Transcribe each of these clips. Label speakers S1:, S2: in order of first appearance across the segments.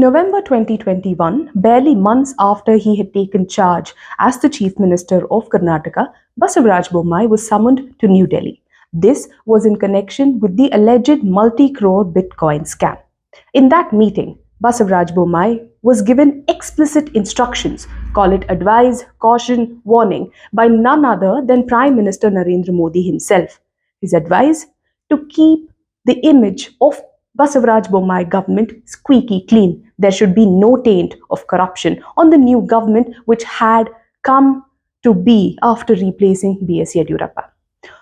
S1: November 2021, barely months after he had taken charge as the Chief Minister of Karnataka, Basavaraj Bommai was summoned to New Delhi. This was in connection with the alleged multi-crore Bitcoin scam. In that meeting, Basavaraj Bommai was given explicit instructions, call it advice, caution, warning, by none other than Prime Minister Narendra Modi himself. His advice: to keep the image of Basavaraj Bommai government squeaky clean. There should be no taint of corruption on the new government which had come to be after replacing B.S. Yediyurappa.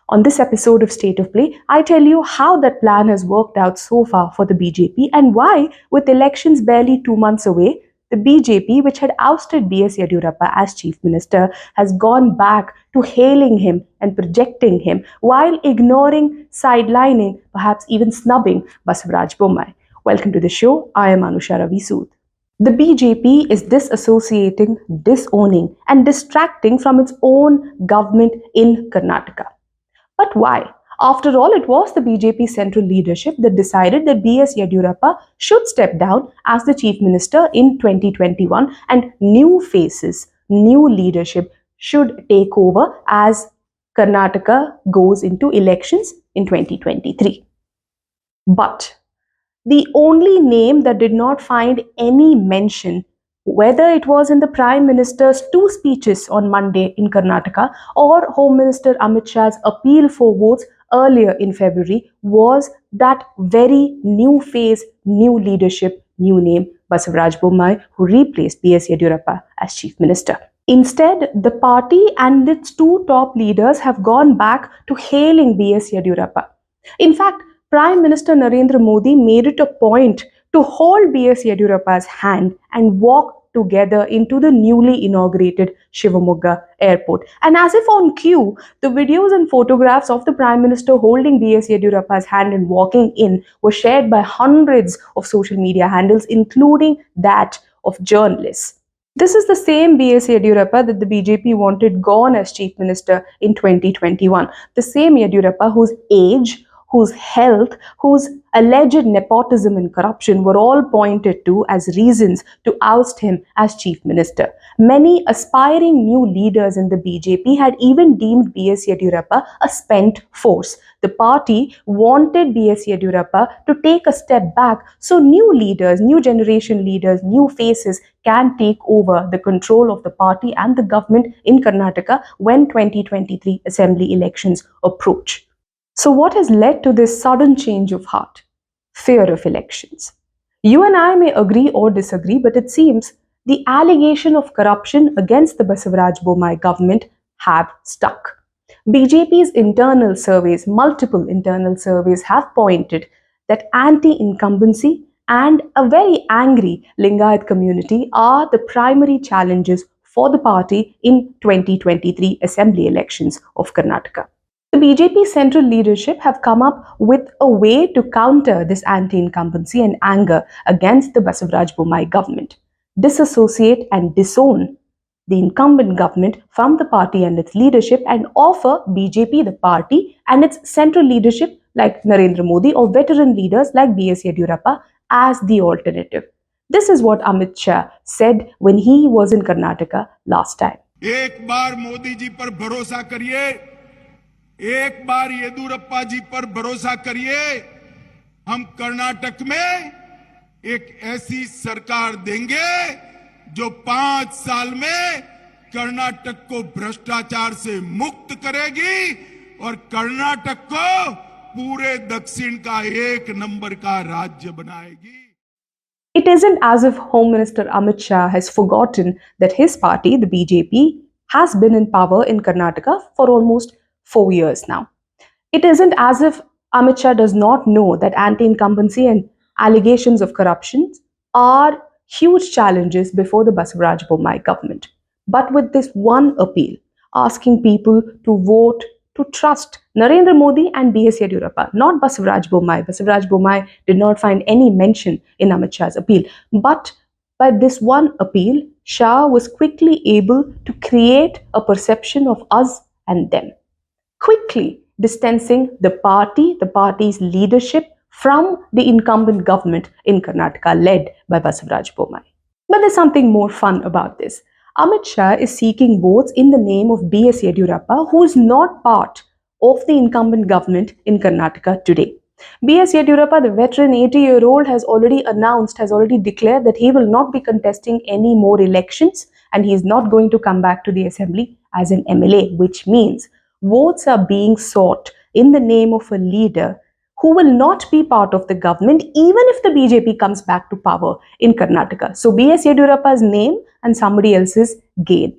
S1: On this episode of State of Play, I tell you how that plan has worked out so far for the BJP and why, with elections barely 2 months away, the BJP, which had ousted B.S. Yediyurappa as Chief Minister, has gone back to hailing him and projecting him while ignoring, sidelining, perhaps even snubbing Basavaraj Bommai. Welcome to the show. I am Anusha Ravi Sood. The BJP is disassociating, disowning, and distracting from its own government in Karnataka. But why? After all, it was the BJP central leadership that decided that B.S. Yediyurappa should step down as the Chief Minister in 2021 and new faces, new leadership should take over as Karnataka goes into elections in 2023. But the only name that did not find any mention, whether it was in the Prime Minister's two speeches on Monday in Karnataka or Home Minister Amit Shah's appeal for votes earlier in February, was that very new face, new leadership, new name, Basavaraj Bommai, who replaced B.S. Yediyurappa as Chief Minister. Instead, the party and its two top leaders have gone back to hailing B.S. Yediyurappa. In fact, Prime Minister Narendra Modi made it a point to hold B.S. Yediyurappa's hand and walk together into the newly inaugurated Shivamogga airport. And as if on cue, the videos and photographs of the Prime Minister holding B.S. Yediyurappa's hand and walking in were shared by hundreds of social media handles, including that of journalists. This is the same B.S. Yediyurappa that the BJP wanted gone as Chief Minister in 2021. The same Yediyurappa whose age, whose health, whose alleged nepotism and corruption were all pointed to as reasons to oust him as Chief Minister. Many aspiring new leaders in the BJP had even deemed B.S. Yediyurappa a spent force. The party wanted B.S. Yediyurappa to take a step back so new leaders, new generation leaders, new faces can take over the control of the party and the government in Karnataka when 2023 assembly elections approach. So what has led to this sudden change of heart? Fear of elections. You and I may agree or disagree, but it seems the allegation of corruption against the Basavaraj Bommai government have stuck. BJP's internal surveys, multiple internal surveys, have pointed that anti-incumbency and a very angry Lingayat community are the primary challenges for the party in 2023 assembly elections of Karnataka. The BJP central leadership have come up with a way to counter this anti-incumbency and anger against the Basavaraj Bommai government. Disassociate and disown the incumbent government from the party and its leadership and offer BJP, the party, and its central leadership like Narendra Modi or veteran leaders like B.S. Yediyurappa as the alternative. This is what Amit Shah said when he was in Karnataka last time.
S2: एक बार मोदी जी पर भरोसा करिए, एक बार येदियुरप्पा जी पर भरोसा करिए, हम कर्नाटक में एक ऐसी सरकार देंगे जो 5 साल में कर्नाटक को भ्रष्टाचार से मुक्त करेगी और कर्नाटक को पूरे दक्षिण का 1 नंबर का राज्य बनाएगी.
S1: It isn't as if Home Minister Amit Shah has forgotten that his party, the BJP, has been in power in Karnataka for almost 4 years now. It isn't as if Amit Shah does not know that anti-incumbency and allegations of corruption are huge challenges before the Basavaraj Bommai government. But with this one appeal, asking people to vote, to trust Narendra Modi and B.S. Yediyurappa, not Basavaraj Bommai. Basavaraj Bommai did not find any mention in Amit Shah's appeal. But by this one appeal, Shah was quickly able to create a perception of us and them, quickly distancing the party, the party's leadership from the incumbent government in Karnataka led by Basavaraj Bommai. But there's something more fun about this. Amit Shah is seeking votes in the name of B.S. Yediyurappa, who is not part of the incumbent government in Karnataka today. B.S. Yediyurappa, the veteran 80-year-old, has already declared that he will not be contesting any more elections and he is not going to come back to the assembly as an MLA, which means votes are being sought in the name of a leader who will not be part of the government even if the BJP comes back to power in Karnataka. So B.S. Yediyurappa's name and somebody else's gain.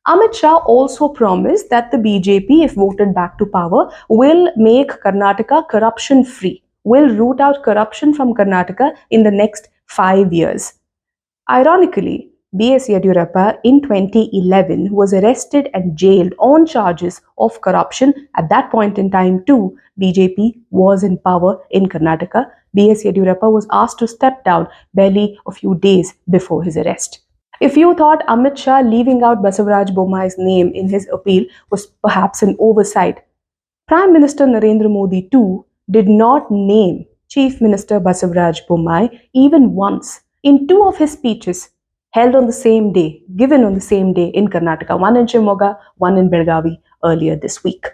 S1: Amit Shah also promised that the BJP, if voted back to power, will make Karnataka corruption free, will root out corruption from Karnataka in the next 5 years. Ironically, B.S. Yediyurappa in 2011 was arrested and jailed on charges of corruption. At that point in time, too, BJP was in power in Karnataka. B.S. Yediyurappa was asked to step down barely a few days before his arrest. If you thought Amit Shah leaving out Basavaraj Bommai's name in his appeal was perhaps an oversight, Prime Minister Narendra Modi too did not name Chief Minister Basavaraj Bommai even once in two of his speeches held on the same day, given on the same day in Karnataka, one in Shimoga, one in Belgavi earlier this week.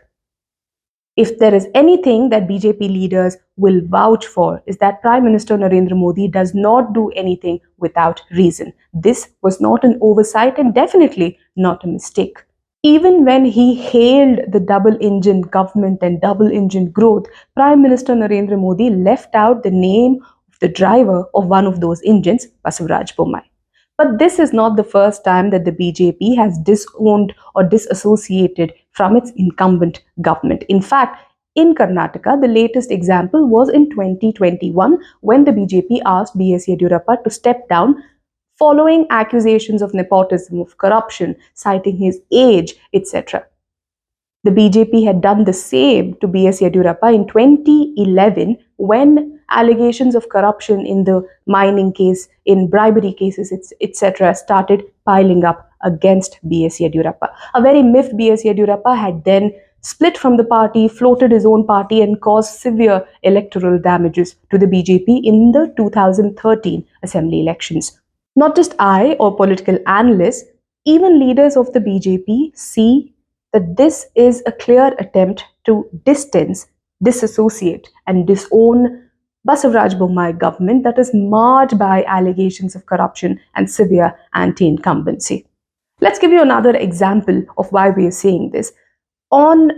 S1: If there is anything that BJP leaders will vouch for, is that Prime Minister Narendra Modi does not do anything without reason. This was not an oversight and definitely not a mistake. Even when he hailed the double engine government and double engine growth, Prime Minister Narendra Modi left out the name of the driver of one of those engines, Basavaraj Bommai. But this is not the first time that the BJP has disowned or disassociated from its incumbent government. In fact, in Karnataka, the latest example was in 2021 when the BJP asked B.S. Yediyurappa to step down following accusations of nepotism, of corruption, citing his age, etc. The BJP had done the same to B.S. Yediyurappa in 2011 when allegations of corruption in the mining case, in bribery cases, etc., started piling up against B.S. Yediyurappa. A very miffed B.S. Yediyurappa had then split from the party, floated his own party, and caused severe electoral damages to the BJP in the 2013 assembly elections. Not just I or political analysts, even leaders of the BJP see that this is a clear attempt to distance, disassociate, and disown Basavaraj Bommai government that is marred by allegations of corruption and severe anti-incumbency. Let's give you another example of why we are saying this. On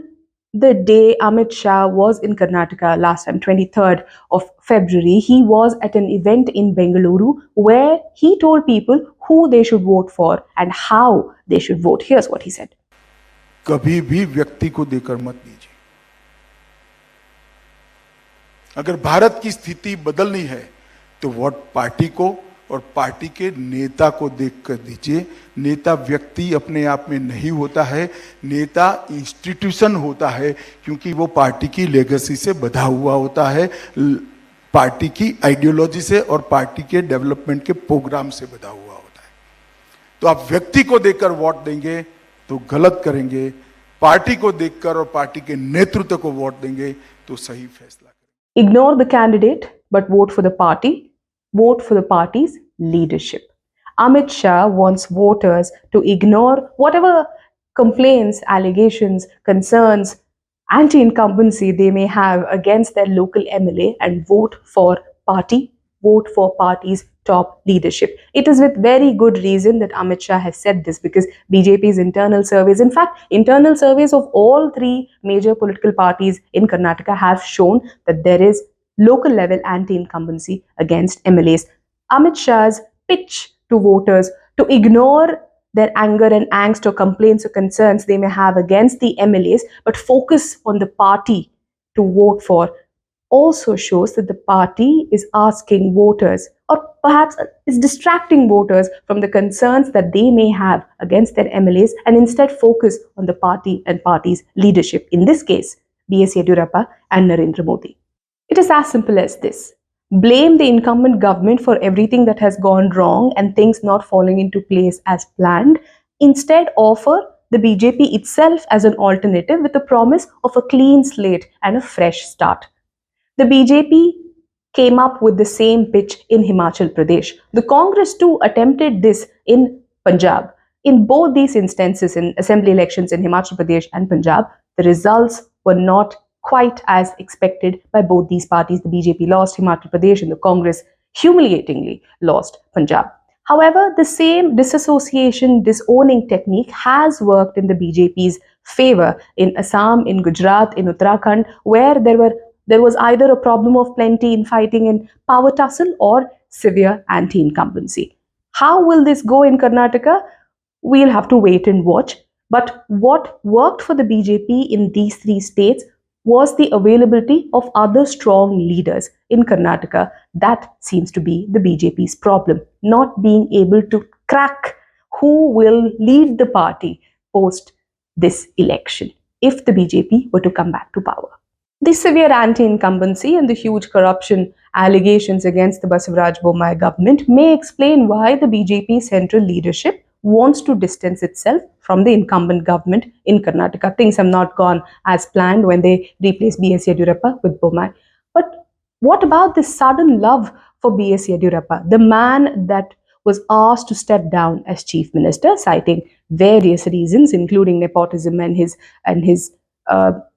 S1: the day Amit Shah was in Karnataka last time, 23rd of February, he was at an event in Bengaluru where he told people who they should vote for and how they should vote. Here's what he said.
S2: कभी भी व्यक्ति को देकर मत दीजिए। अगर भारत की स्थिति बदलनी है तो वोट पार्टी को और पार्टी के नेता को देखकर दीजिए। नेता व्यक्ति अपने आप में नहीं होता है, नेता इंस्टीट्यूशन होता है, क्योंकि वो पार्टी की लेगेसी से बंधा हुआ होता है, पार्टी की आइडियोलॉजी से और पार्टी के डेवलपमेंट के प्रोग्राम से बंधा हुआ होता है। तो आप व्यक्ति को देखकर वोट देंगे तो गलत करेंगे, पार्टी को देखकर और पार्टी के नेतृत्व को वोट देंगे तो सही फैसला करेंगे।
S1: Ignore the candidate but vote for the party. Vote for the party's leadership. Amit Shah wants voters to ignore whatever complaints, allegations, concerns, anti-incumbency they may have against their local MLA and vote for party, vote for party's top leadership. It is with very good reason that Amit Shah has said this, because BJP's internal surveys, in fact, internal surveys of all three major political parties in Karnataka have shown that there is local level anti-incumbency against MLAs. Amit Shah's pitch to voters to ignore their anger and angst or complaints or concerns they may have against the MLAs, but focus on the party to vote for, also shows that the party is asking voters, or perhaps is distracting voters from the concerns that they may have against their MLAs and instead focus on the party and party's leadership, in this case, B.S. Yediyurappa and Narendra Modi. It is as simple as this. Blame the incumbent government for everything that has gone wrong and things not falling into place as planned. Instead, offer the BJP itself as an alternative with the promise of a clean slate and a fresh start. The BJP came up with the same pitch in Himachal Pradesh. The Congress too attempted this in Punjab. In both these instances, in assembly elections in Himachal Pradesh and Punjab, the results were not quite as expected by both these parties. The BJP lost Himachal Pradesh and the Congress humiliatingly lost Punjab. However, the same disassociation, disowning technique has worked in the BJP's favor in Assam, in Gujarat, in Uttarakhand, where there was either a problem of plenty infighting and power tussle or severe anti-incumbency. How will this go in Karnataka? We'll have to wait and watch. But what worked for the BJP in these three states was the availability of other strong leaders in Karnataka. That seems to be the BJP's problem, not being able to crack who will lead the party post this election if the BJP were to come back to power. The severe anti-incumbency and the huge corruption allegations against the Basavaraj Bommai government may explain why the BJP central leadership wants to distance itself from the incumbent government in Karnataka. Things have not gone as planned when they replaced B.S. Yediyurappa with Bommai. But what about this sudden love for B.S. Yediyurappa, the man that was asked to step down as chief minister, citing various reasons, including nepotism and his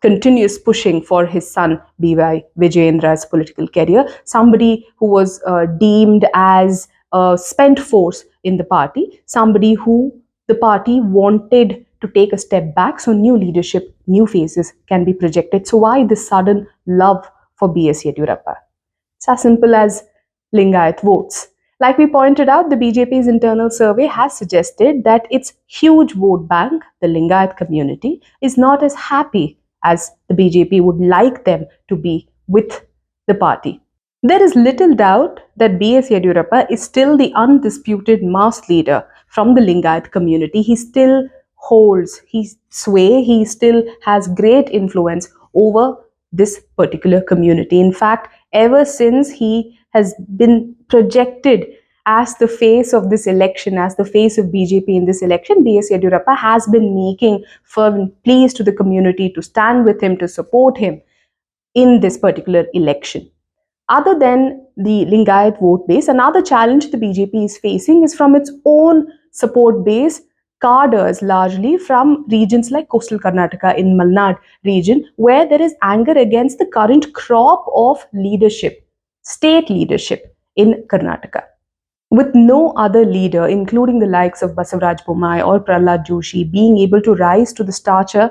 S1: continuous pushing for his son B.Y. Vijayendra's political career, somebody who was deemed as a spent force in the party, somebody who the party wanted to take a step back so new leadership, new faces can be projected. So why this sudden love for B.S. Yediyurappa? It's as simple as Lingayat votes. Like we pointed out, the BJP's internal survey has suggested that its huge vote bank, the Lingayat community, is not as happy as the BJP would like them to be with the party. There is little doubt that B.S. Yediyurappa is still the undisputed mass leader from the Lingayat community. He still holds his sway, he still has great influence over this particular community. In fact, ever since he has been projected as the face of this election, as the face of BJP in this election, B.S. Yediyurappa has been making fervent pleas to the community to stand with him, to support him in this particular election. Other than the Lingayat vote base, another challenge the BJP is facing is from its own support base, cadres largely from regions like coastal Karnataka in Malnad region, where there is anger against the current crop of leadership, state leadership in Karnataka. With no other leader, including the likes of Basavaraj Bommai or Prahlad Joshi, being able to rise to the stature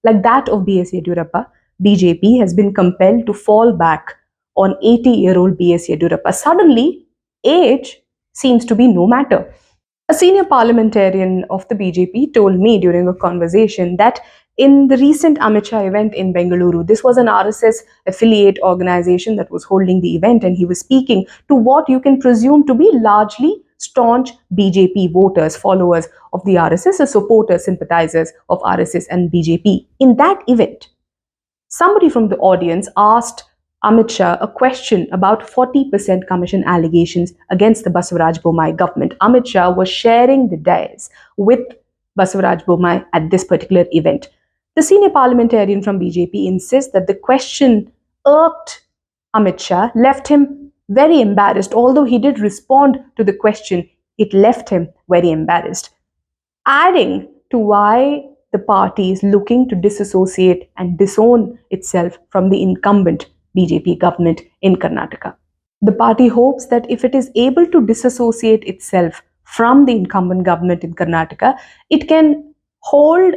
S1: like that of B.S. Yediyurappa, BJP has been compelled to fall back on 80-year-old B.S. Yediyurappa. Suddenly, age seems to be no matter. A senior parliamentarian of the BJP told me during a conversation that in the recent Amit Shah event in Bengaluru, this was an RSS affiliate organization that was holding the event, and he was speaking to what you can presume to be largely staunch BJP voters, followers of the RSS, supporters, sympathizers of RSS and BJP. In that event, somebody from the audience asked Amit Shah a question about 40% commission allegations against the Basavaraj Bommai government. Amit Shah was sharing the dais with Basavaraj Bommai at this particular event. The senior parliamentarian from BJP insists that the question irked Amit Shah, left him very embarrassed. Although he did respond to the question, it left him very embarrassed, adding to why the party is looking to disassociate and disown itself from the incumbent BJP government in Karnataka. The party hopes that if it is able to disassociate itself from the incumbent government in Karnataka, it can hold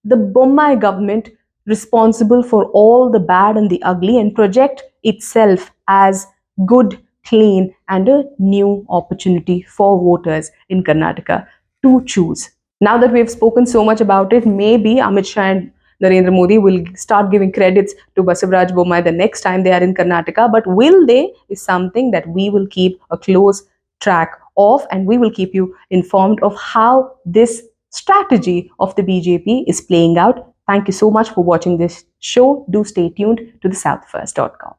S1: the Bommai government responsible for all the bad and the ugly and project itself as good, clean, and a new opportunity for voters in Karnataka to choose. Now that we've spoken so much about it, maybe Amit Shah and Narendra Modi will start giving credits to Basavaraj Bommai the next time they are in Karnataka. But will they is something that we will keep a close track of, and we will keep you informed of how this strategy of the BJP is playing out. Thank you so much for watching this show. Do stay tuned to thesouthfirst.com.